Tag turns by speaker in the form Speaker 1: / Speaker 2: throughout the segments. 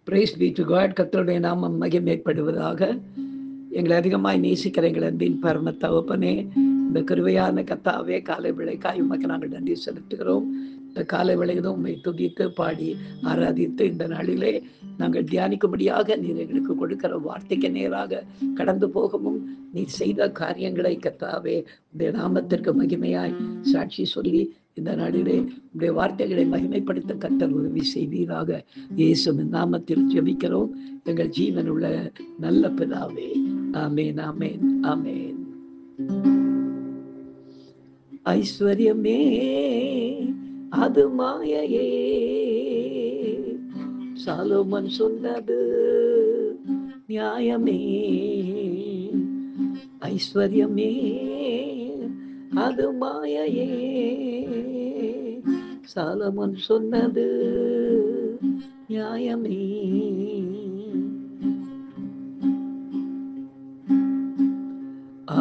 Speaker 1: Price B to God. கர்த்தருடைய நாமம் மகிமைப்படுவதாக. எங்களை அதிகமாய் நேசிக்கிற எங்கள் அன்பின் பரம தகப்பனே, இந்த கிருபையான கர்த்தாவே, காலை விளைக்காய் உமக்கு நாங்கள் நன்றி செலுத்துகிறோம். இந்த காலை விளையதும் உண்மை துதித்து பாடி ஆராதித்து இந்த நாளிலே நாங்கள் தியானிக்கும்படியாக நீர் எங்களுக்கு கொடுக்கிற வார்த்தைக்கு நேராக கடந்து போகவும் நீர் செய்த காரியங்களை கர்த்தாவே உடைய நாமத்திற்கு மகிமையாய் சாட்சி சொல்லி இந்த நாளிலே உடைய வார்த்தைகளை மகிமைப்படுத்த கர்த்தர் உதவி செய்வீராக. இயேசுவின் நாமத்தில் ஜெபிக்கிறோம் எங்கள் ஜீவன் உள்ள நல்ல பிதாவே. ஆமேன், ஆமேன், ஆமேன். ஐஸ்வர்யமே அது மாயையே, சாலோமன் சொன்னது நியாயமே. ஐஸ்வர்யமே அது மாயையே, சாலோமன் சொன்னது நியாயமே.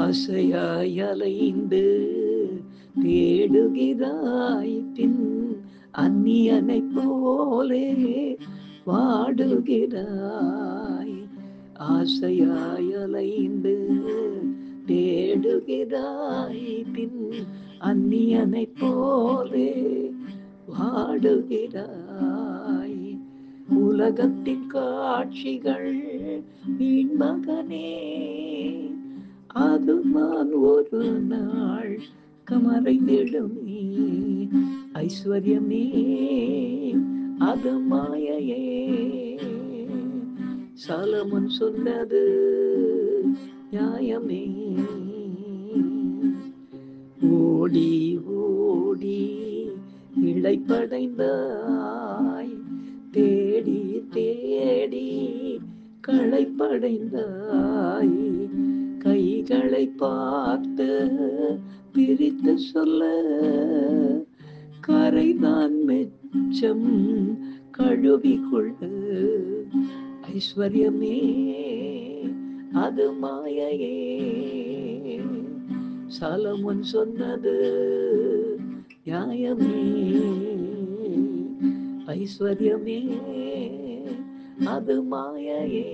Speaker 1: ஆசையாய் அலைந்து தேடுகிறாய், பின் அந்நியனை போலே வாடுகிறாய். ஆசையாய் அலைந்து தேடுகிறாய், பின் அந்நியனை போலே வாடுகிறாய். உலகத்தின் காட்சிகள் வீண் மகனே, அது நான் ஒரு நாள் கமறைந்திடுமே. ஐஸ்வர்யமே அது மாயையே, சாலமன் சொன்னது நியாயமே. ஓடி ஓடி இளைப்படைந்தாய், தேடி தேடி களைப்படைந்தாய். கைகளை பார்த்து பிரித்து சொல்ல, கரைதான் மிச்சம் கழுவிக்கொள்ள. ஐஸ்வர்யமே அது மாயையே, சாலமன் சொன்னது நியாயமே. ஐஸ்வர்யமே அது மாயையே,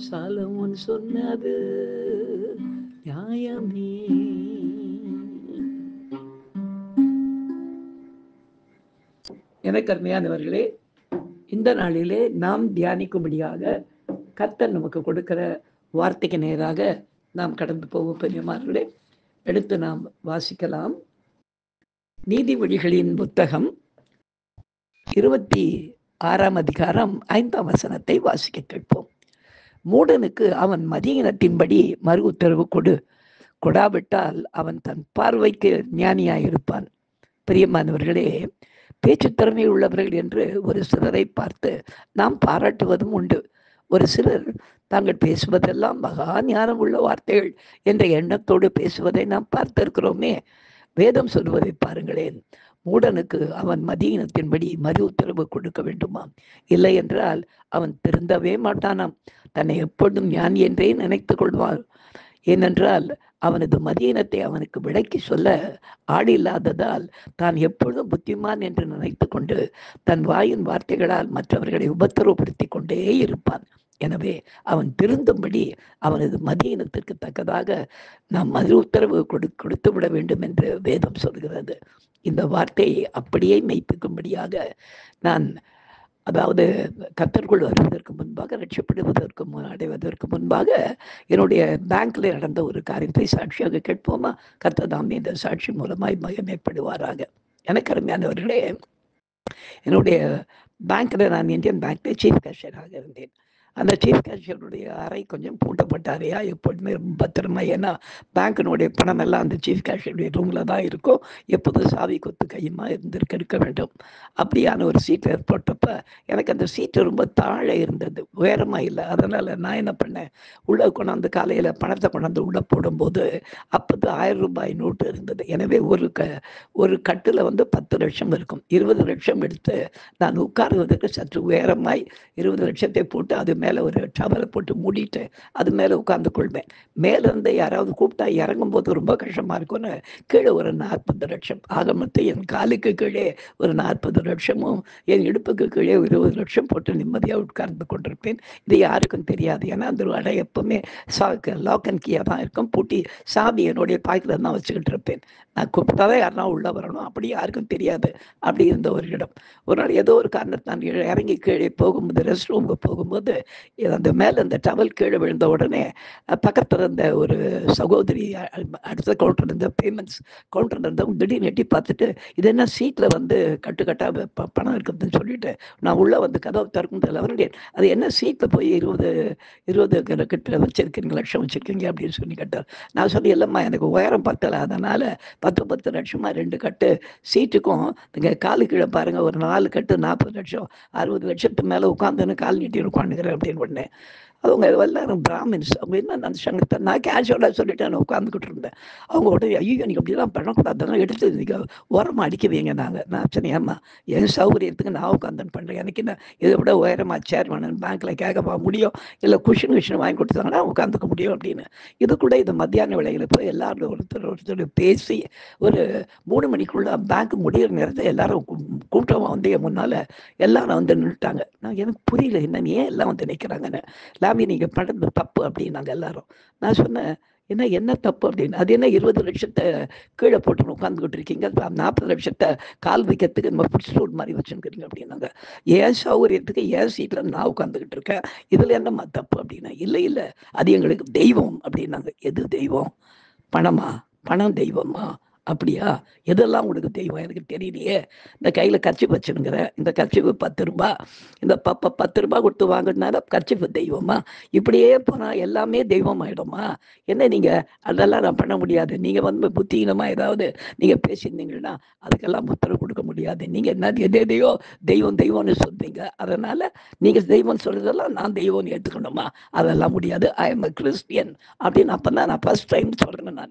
Speaker 1: சாலமன் சொன்னது நியாயமே. எனக்கு அருமையானவர்களே, இந்த நாளிலே நாம் தியானிக்கும்படியாக கர்த்தர் நமக்கு கொடுக்கிற வார்த்தைக்கு நேராக நாம் கடந்து போவோம். பெரியமார்களே, எடுத்து நாம் வாசிக்கலாம். நீதிமொழிகளின் புத்தகம் 26ஆம் அதிகாரம் 5ஆம் வசனத்தை வாசிக்க கேட்போம். மூடனுக்கு அவன் மதியினத்தின்படி மறு உத்தரவு கொடாவிட்டால் அவன் தன் பார்வைக்கு ஞானியாயிருப்பான். பிரியமானவர்களே, பேச்சு திறமை உள்ளவர்கள் என்று ஒரு சிலரை பார்த்து நாம் பாராட்டுவதும் உண்டு. ஒரு சிலர் தாங்கள் பேசுவதெல்லாம் மகா ஞானம் உள்ள வார்த்தைகள் என்ற எண்ணத்தோடு பேசுவதை நாம் பார்த்திருக்கிறோமே. வேதம் சொல்வதை பாருங்களேன். மூடனுக்கு அவன் மதியினத்தின்படி மறு உத்தரவு கொடுக்க வேண்டுமாம். இல்லை என்றால் அவன் திருந்தவே மாட்டானாம். தன்னை எப்பொழுதும் ஞானி என்றே நினைத்து கொள்வார். ஏனென்றால் அவனது மதியினத்தை அவனுக்கு விளக்கி சொல்ல ஆள் இல்லாததால் தான் எப்பொழுதும் புத்திமான் என்று நினைத்து கொண்டு தன் வாயின் வார்த்தைகளால் மற்றவர்களை உபத்திரவப்படுத்தி கொண்டே இருப்பான். எனவே அவன் திருந்தும்படி அவனது மதியினத்திற்கு தக்கதாக நாம் மறு உத்தரவு கொடுத்து விட வேண்டும் என்று வேதம் சொல்கிறது. இந்த வார்த்தையை அப்படியே மெய்ப்பிக்கும்படியாக நான், அதாவது கர்த்தருக்குள் வருவதற்கு முன்பாக, ரட்சிப்படுவதற்கு அடைவதற்கு முன்பாக என்னுடைய பேங்க்ல நடந்த ஒரு காரியத்தை சாட்சியாக கேட்போமா? கர்த்தர் தாம் இந்த சாட்சி மூலமாய் மகிமைப்படுவாராக. எனக்கு அருமையானவர்களே, என்னுடைய பேங்க்ல நான் இந்தியன் பேங்க்ல சீஃப் கேஷியராக இருந்தேன். அந்த சீஃப் கேஷியருடைய அறை கொஞ்சம் பூட்டப்பட்ட அறையா, எப்பொழுதுமே ரொம்ப பத்திரமா. ஏன்னா பேங்க்கினுடைய பணம் எல்லாம் அந்த சீஃப் கேஷியருடைய ரூம்ல தான் இருக்கும். எப்போதும் சாவி கொத்து கையுமா இருக்க வேண்டும். அப்படியான ஒரு சீட் ஏற்பட்டப்ப எனக்கு அந்த சீட்டு ரொம்ப தாழ இருந்தது, உயரமா இல்லை. அதனால நான் என்ன பண்ணேன், உள்ள கொண்டாந்து காலையில பணத்தை கொண்டாந்து உள்ள போடும்போது அப்போது 1000 ரூபாய் நோட்டு இருந்தது. எனவே ஒரு கட்டில் 10 லட்சம் இருக்கும். 20 லட்சம் எடுத்து நான் உட்காருவதற்கு சற்று உயரமாய் 20 லட்சத்தை போட்டு அது மேலே மேலே ஒரு டவலை போட்டு மூடிட்டு அது மேலே உட்கார்ந்து கொள்வேன். மேலேருந்து யாராவது கூப்பிட்டா இறங்கும்போது ரொம்ப கஷ்டமாக இருக்கும்னு கீழே ஒரு 40 லட்சம், ஆக மொத்தம் என் காலுக்கு கீழே ஒரு 40 லட்சமும் என் இடுப்புக்கு கீழே 20 லட்சம் போட்டு நிம்மதியாக உட்கார்ந்து கொண்டிருப்பேன். இது யாருக்கும் தெரியாது. ஏன்னா அந்த அடை எப்பவுமே லாக் அண்ட் கீயாக தான் இருக்கும். பூட்டி சாவி என்னுடைய பாய்க்கில் தான் வச்சுக்கிட்டு இருப்பேன். நான் கூப்பிட்டாதான் யாருனா உள்ளே வரணும், அப்படி யாருக்கும் தெரியாது. அப்படி இருந்த ஒரு இடம். ஒரு நாள் ஏதோ ஒரு காரணத்தான் இறங்கி கீழே போகும்போது, ரெஸ்ட் ரூமுக்கு போகும்போது, அந்த மேலே அந்த டவல் கீழே விழுந்த உடனே பக்கத்தில் இருந்த ஒரு சகோதரி அடுத்த கவுண்டர் இருந்த பேமெண்ட்ஸ் கவுண்டர் இருந்தவங்க திடீர்னு எட்டி பார்த்துட்டு, இது என்ன சீட்டில் வந்து கட்டுக்கட்டாக பணம் இருக்குதுன்னு சொல்லிட்டு நான் உள்ளே வந்து கதவு திறக்கும்போது அவருடைய அது என்ன சீட்டில் போய் 20 கிட்ட வச்சிருக்கீங்க, லட்சம் வச்சிருக்கீங்க அப்படின்னு சொல்லி கேட்டார். நான் சொல்லி இல்லைம்மா எனக்கு உயரம் பத்தலை, அதனால் 10 லட்சமாக 2 கட்டு சீட்டுக்கும் இங்கே காலு கீழே பாருங்கள் ஒரு 4 கட்டு 40 லட்சம் 60 லட்சத்துக்கு மேலே உட்காந்துன்னு கால் நீட்டி உட்காந்துக்கிறேன் அப்படின்னு உடனே அவங்க எல்லாரும் பிராமின்ஸ். அவங்க என்ன நினச்சாங்க, நான் கேஷுவலாக சொல்லிட்டு நான் உட்காந்துக்கிட்டு இருந்தேன். அவங்க உடனே ஐயோ நீங்கள் அப்படிலாம் பண்ணக்கூடாது, அதெல்லாம் எடுத்து நீங்கள் ஓரமாக அடிக்குவீங்க. நான் சரி ஏம்மா என் சௌகரியத்துக்கு நான் உட்காந்துன்னு பண்ணுறேன், எனக்கு என்ன இதை விட உயரமாக சேர் வேணும் பேங்க்கில் கேட்க முடியும், இல்லை குஷன் வாங்கி கொடுத்தாங்கன்னா உட்காந்துக்க முடியும் அப்படின்னு. இது கூட இது மத்தியான வேளையில் போய் எல்லாரும் ஒருத்தர் பேசி ஒரு 3 மணிக்குள்ள பேங்க் முடிகிற நேரத்தை எல்லாரும் கூட்டமாக வந்து என் முன்னால் எல்லாரும் வந்து நின்றுட்டாங்க. நான் எனக்கு புரியல என்னன்னு ஏன் எல்லாம் வந்து நிற்கிறாங்கன்னு. லாமி நீங்கள் பண்ணுறது தப்பு அப்படின்னாங்க எல்லாரும். நான் சொன்னேன் என்ன தப்பு அப்படின்னு. அது என்ன 20 லட்சத்தை கீழே போட்டு உட்காந்துக்கிட்டு இருக்கீங்க, 40 லட்சத்தை கால் வைக்கிறதுக்கு நம்ம ஃபுட் ஸ்டூல் மாதிரி வச்சுருக்கிறீங்க அப்படின்னாங்க. ஏன் சௌகரியத்துக்கு ஏன் சீட்டில் நான் உட்காந்துக்கிட்டு இருக்கேன், இதில் என்னம்மா தப்பு அப்படின்னா, இல்லை அது எங்களுக்கு தெய்வம் அப்படின்னாங்க. எது தெய்வம்? பணமா? பணம் தெய்வமா? அப்படியா? எதெல்லாம் உங்களுக்கு தெய்வம் எனக்கு தெரியலையே. இந்த கையில் கர்ச்சீஃப் வச்சுருங்கிற, இந்த கர்ச்சீஃப் 10 ரூபா, இந்த 10 ரூபா கொடுத்து வாங்கினால கர்ச்சீஃப் தெய்வமா? இப்படியே போனால் எல்லாமே தெய்வம் ஆகிடுமா? என்ன நீங்கள் அதெல்லாம் நான் பண்ண முடியாது, நீங்கள் வந்து புத்தியினமாக ஏதாவது நீங்கள் பேசியிருந்தீங்கன்னா அதுக்கெல்லாம் உத்தரவு கொடுக்க முடியாது. நீங்கள் என்ன எதையோ தெய்வம்னு சொல்றீங்க, அதனால் நீங்கள் தெய்வம் சொல்கிறதெல்லாம் நான் தெய்வம்னு ஏற்றுக்கணுமா? அதெல்லாம் முடியாது. ஐ எம் அ கிறிஸ்டியன் அப்படின்னு அப்போ தான் நான் ஃபஸ்ட் டைம் சொல்கிறேன்.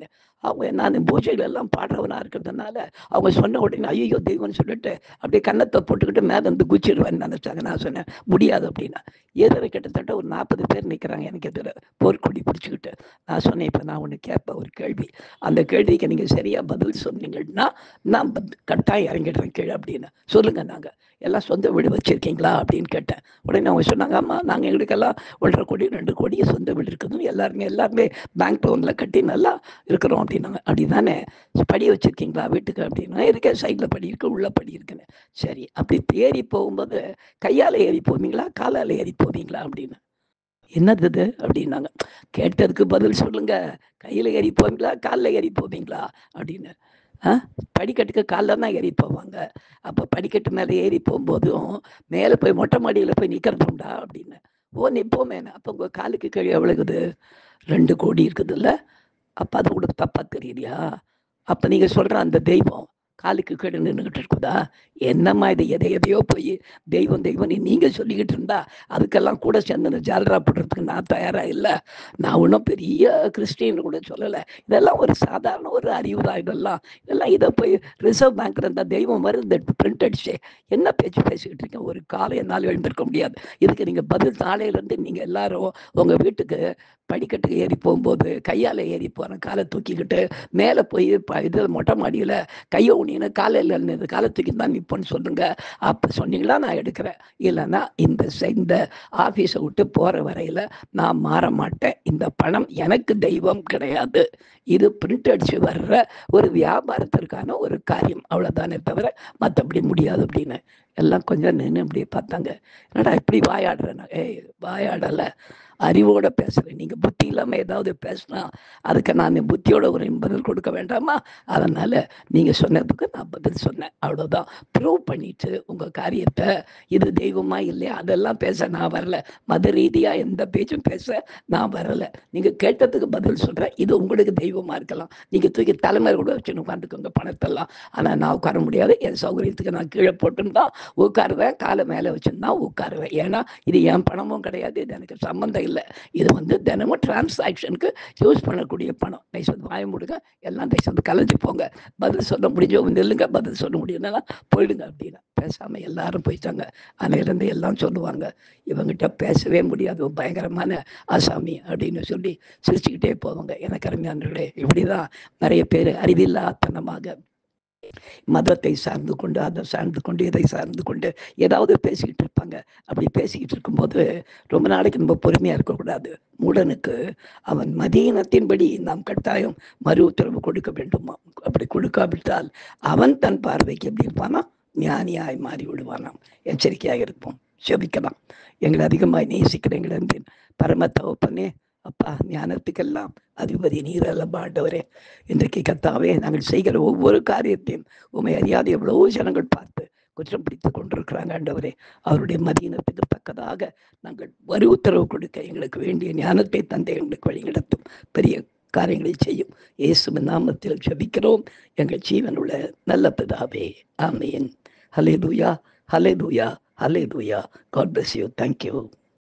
Speaker 1: நான் பூஜைகள் எல்லாம் பாடுறவனாக இருக்கிறதுனால அவங்க சொன்ன உடனே ஐயோ தெய்வம்னு சொல்லிட்டு அப்படியே கன்னத்தை போட்டுக்கிட்டு மேலே வந்து குச்சிடுவேன்னு நினச்சாங்க. நான் சொன்னேன் முடியாது அப்படின்னா. எதிர கிட்டத்தட்ட ஒரு 40 பேர் நிற்கிறாங்க எனக்கு எதிர போர்க்கொடி பிடிச்சிக்கிட்டு. நான் சொன்னேன் இப்போ நான் ஒன்று கேட்பேன், ஒரு கேள்வி, அந்த கேள்விக்கு நீங்கள் சரியாக பதில் சொன்னீங்கன்னா நான் கட்டாயம் இறங்கிடுறேன் கீழே அப்படின்னு. சொல்லுங்கள், நாங்கள் எல்லாம் சொந்த வீடு வச்சுருக்கீங்களா அப்படின்னு கேட்டேன். உடனே அவங்க சொன்னாங்க ஆமாம் நாங்கள் எங்களுக்கெல்லாம் 1.5 கோடி 2 கோடி சொந்த வீடு இருக்குதுன்னு எல்லாருமே பேங்க் லோனில் கட்டி நல்லா இருக்கிறோம் அப்படின்னாங்க. அப்படி தானே, படி வச்சுருக்கீங்களா வீட்டுக்கு அப்படின்னா, இருக்க சைடில் படி இருக்குது, உள்ள படி இருக்குன்னு. சரி, அப்படி ஏறி போகும்போது கையால் ஏறி போவீங்களா காலால் ஏறி போவீங்களா அப்படின்னு. என்னது இது அப்படின்னாங்க. கேட்டதுக்கு பதில் சொல்லுங்க, கையில் ஏறி போவீங்களா காலில் ஏறி போவீங்களா அப்படின்னு. படிக்கட்டுக்கு காலில் தான் ஏறி போவாங்க. அப்போ படிக்கட்டு மேலே ஏறி போகும்போதும் மேலே போய் மொட்டை மாடியில் போய் நிற்கிறதுண்டா அப்படின்னு. ஓ நிற்போமேனு. அப்போ உங்கள் காலுக்கு கீழே எவ்வளவுக்குது? 2 கோடி இருக்குதுல்ல. அப்போ அது உங்களுக்கு தப்பா தெரியலையா? அப்போ நீங்கள் சொல்கிற அந்த தெய்வம் காலுக்கு கீழே நின்றுக்கிட்டு இருக்குதா? என்னம்மா இது, எதையோ போய் தெய்வம் நீங்கள் சொல்லிக்கிட்டு இருந்தா அதுக்கெல்லாம் கூட சேர்ந்து ஜாலரா போடுறதுக்கு நான் தயாராக இல்லை. நான் ஒன்றும் பெரிய கிறிஸ்டின்னு கூட சொல்லலை. இதெல்லாம் ஒரு சாதாரண ஒரு அறிவு தான். இதெல்லாம் இதை போய் ரிசர்வ் பேங்க்ல இருந்தால் தெய்வம் மாதிரி இந்த பிரிண்ட் அடிச்சு என்ன பேச்சு பேசிக்கிட்டு இருக்கேன். ஒரு காலை என்னால் எழுந்திருக்க முடியாது. இதுக்கு நீங்கள் பதில் நாளையிலேருந்து நீங்கள் எல்லாரும் உங்கள் வீட்டுக்கு படிக்கட்டுக்கு ஏறி போகும்போது கையால் ஏறி போகிறேன், காலை தூக்கிக்கிட்டு மேலே போய் இதில் மொட்டை மாடியில் கையை ஊனின்னு காலையில் இருந்தது காலை தூக்கி தான் நிற்போன்னு சொல்லுங்க. அப்போ சொன்னீங்களா நான் எடுக்கிறேன், இல்லைன்னா இந்த ஆஃபீஸை விட்டு போகிற வரையில் நான் மாற மாட்டேன். இந்த பணம் எனக்கு தெய்வம் கிடையாது, இது பிரிண்ட் அடிச்சு வர்ற ஒரு வியாபாரத்திற்கான ஒரு காரியம், அவ்வளோதானே தவிர மற்றபடி முடியாது அப்படின்னு. எல்லாம் கொஞ்சம் நின்று இப்படியே பார்த்தாங்க. என்னடா இப்படி வாயாடுறேன். வாயாடலை, அறிவோட பேசுகிறேன். நீங்கள் புத்தி இல்லாமல் ஏதாவது பேசினா அதுக்கு நான் புத்தியோட ஒரு பதில் கொடுக்க வேண்டாமா? அதனால் நீங்கள் சொன்னதுக்கு நான் பதில் சொன்னேன், அவ்வளோதான். ப்ரூவ் பண்ணிட்டு உங்கள் காரியத்தை இது தெய்வமா இல்லையா அதெல்லாம் பேச நான் வரலை. மத ரீதியாக எந்த பேச்சும் பேச நான் வரலை. நீங்கள் கேட்டதுக்கு பதில் சொல்கிறேன். இது உங்களுக்கு தெய்வமாக இருக்கலாம், நீங்கள் தூக்கி தலைமையில் கூட வச்சுன்னு உட்காந்துக்கோங்க பணத்தெல்லாம். ஆனால் நான் உட்கார முடியாது. என் சௌகரியத்துக்கு நான் கீழே போட்டுன்னு தான் உட்காருவேன், காலை மேலே வச்சுன்னு தான் உட்காருவேன். ஏன்னா இது என் பணமும் கிடையாது, இது எனக்கு சம்மந்தம் இல்லை. இது தினமும் டிரான்சாக்ஷனுக்கு யூஸ் பண்ணக்கூடிய பணம். தயவுசெய்து வாய முடுங்க, எல்லாம் தயவுசெய்து கலைஞ்சு போங்க. பதில் சொல்ல முடிஞ்சவங்க நில்லுங்க, பதில் சொல்ல முடியும்னா போயிடுங்க அப்படின்னா பேசாமல் எல்லாரும் போயிட்டாங்க. அன்னையிலேருந்து எல்லாம் சொல்லுவாங்க, இவங்ககிட்ட பேசவே முடியாது, பயங்கரமான ஆசாமி அப்படின்னு சொல்லி சிரிச்சுக்கிட்டே போவாங்க. எனக்கு அருமையானவர்களே, இப்படிதான் நிறைய பேர் அறிவில்லாத்தனமாக மதத்தை சார்ந்து கொண்டு, அதை சார்ந்து கொண்டு, இதை சார்ந்து கொண்டு ஏதாவது பேசிக்கிட்டு இருப்பாங்க. அப்படி பேசிக்கிட்டு இருக்கும்போது ரொம்ப நாளைக்கு நம்ம பொறுமையா இருக்கக்கூடாது. மூடனுக்கு அவன் மதியினத்தின்படி நாம் கட்டாயம் மறு உத்தரவு கொடுக்க வேண்டுமா. அப்படி கொடுக்காவிட்டால் அவன் தன் பார்வைக்கு எப்படி இருப்பானா, ஞானியாய் மாறி விடுவானாம். எச்சரிக்கையாக இருப்போம். செபிக்கலாம். எங்களை அதிகமாய் நேசிக்கிற எங்களை அன்பின் பரம தகப்பனே, அப்பா, ஞானத்துக்கெல்லாம் அதிபதி நீர் அல்லவா ஆண்டவரே. இன்றைக்கு கர்த்தாவே, நாங்கள் செய்கிற ஒவ்வொரு காரியத்தையும் உண்மை அறியாத எவ்வளவோ ஜனங்கள் பார்த்து குற்றம் பிடித்து கொண்டிருக்கிறாங்க ஆண்டவரே. அவருடைய மதியினத்துக்கு தக்கதாக நாங்கள் வரி உத்தரவு கொடுக்க எங்களுக்கு வேண்டிய ஞானத்தை தந்தை எங்களுக்கு வழிநடத்தும், பெரிய காரியங்களை செய்யும். இயேசுவின் நாமத்தில் ஜெபிக்கிறோம் எங்கள் ஜீவனுள்ள நல்ல பிதாவே. ஆமென். ஹல்லேலூயா, ஹல்லேலூயா, ஹல்லேலூயா. God bless you. Thank you.